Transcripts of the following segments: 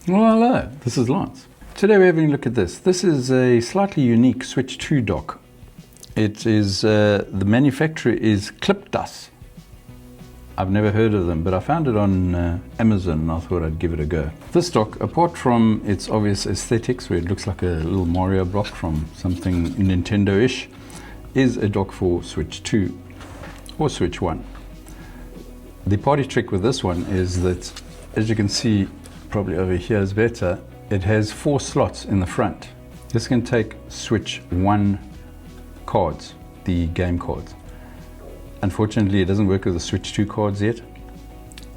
Well, hello, this is Lance. Today we're having a look at this. This is a slightly unique Switch 2 dock. It is, the manufacturer is Clipdus. I've never heard of them, but I found it on Amazon and I thought I'd give it a go. This dock, apart from its obvious aesthetics, where it looks like a little Mario block from something Nintendo-ish, is a dock for Switch 2 or Switch 1. The party trick with this one is that, as you can see, probably over here is better, it has 4 slots in the front. This can take Switch 1 cards, the game cards. Unfortunately, it doesn't work with the Switch 2 cards yet.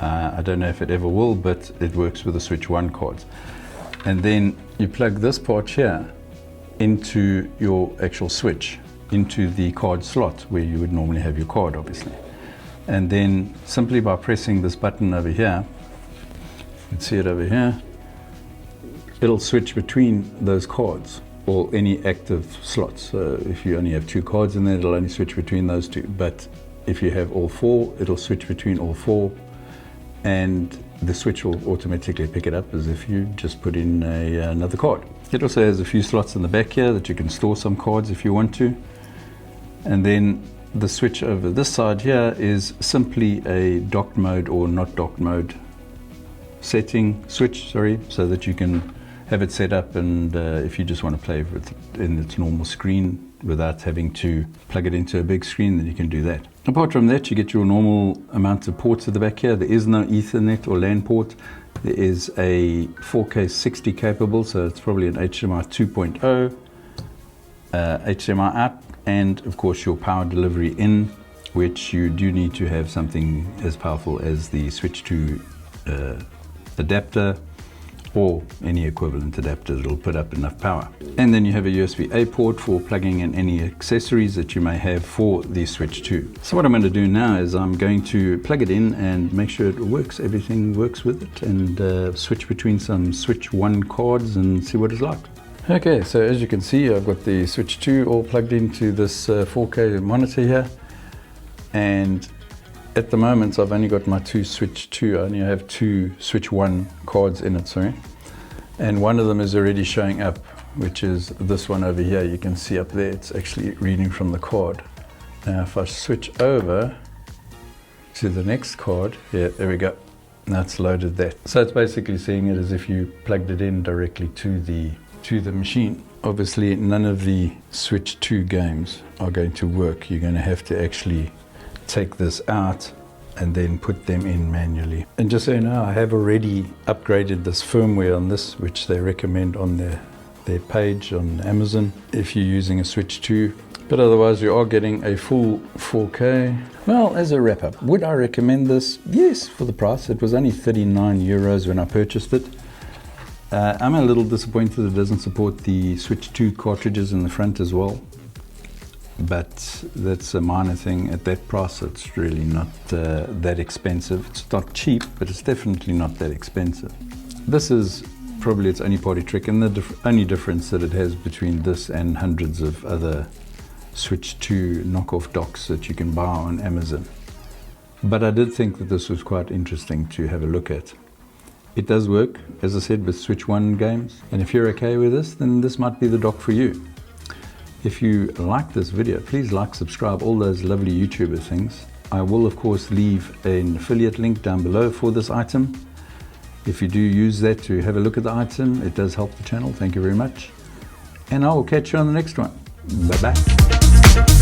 I don't know if it ever will, but it works with the Switch 1 cards. And then you plug this part here into your actual Switch, into the card slot where you would normally have your card, obviously. And then simply by pressing this button over here, you can see it over here, it'll switch between those cards or any active slots. So if you only have 2 cards in there, it'll only switch between those 2. But if you have all 4, it'll switch between all 4, and the Switch will automatically pick it up as if you just put in another card. It also has a few slots in the back here that you can store some cards if you want to. And then the switch over this side here is simply a docked mode or not docked mode setting switch, so that you can have it set up, and if you just want to play with it in its normal screen without having to plug it into a big screen, then you can do that. Apart from that, you get your normal amount of ports at the back here. There is no Ethernet or LAN port. There is a 4K 60 capable, so it's probably an HDMI 2.0, HDMI out, and of course your power delivery in, which you do need to have something as powerful as the Switch 2 adapter or any equivalent adapter that will put up enough power. And then you have a USB-A port for plugging in any accessories that you may have for the Switch 2. So what I'm going to do now is I'm going to plug it in and make sure it works, everything works with it, and switch between some Switch 1 cards and see what it's like. Okay, so as you can see, I've got the Switch 2 all plugged into this 4K monitor here, and at the moment I've only got my 2 Switch 2, I only have 2 Switch 1 cards in it, sorry. And one of them is already showing up, which is this one over here. You can see up there, it's actually reading from the card. Now if I switch over to the next card, yeah, there we go. Now it's loaded that. So it's basically seeing it as if you plugged it in directly to the machine. Obviously none of the Switch 2 games are going to work. You're going to have to actually take this out and then put them in manually. And just so you know, I have already upgraded this firmware on this, which they recommend on their page on Amazon if you're using a Switch 2. But otherwise you are getting a full 4K. Well, as a wrap up, would I recommend this? Yes, for the price. It was only 39 euros when I purchased it. I'm a little disappointed it doesn't support the Switch 2 cartridges in the front as well. But that's a minor thing. At that price, it's really not that expensive. It's not cheap, but it's definitely not that expensive. This is probably its only party trick, and the only difference that it has between this and hundreds of other Switch 2 knockoff docks that you can buy on Amazon. But I did think that this was quite interesting to have a look at. It does work, as I said, with Switch 1 games, and if you're okay with this, then this might be the dock for you. If you like this video, please like, subscribe, all those lovely YouTuber things. I will of course leave an affiliate link down below for this item. If you do use that to have a look at the item, it does help the channel. Thank you very much. And I will catch you on the next one. Bye-bye.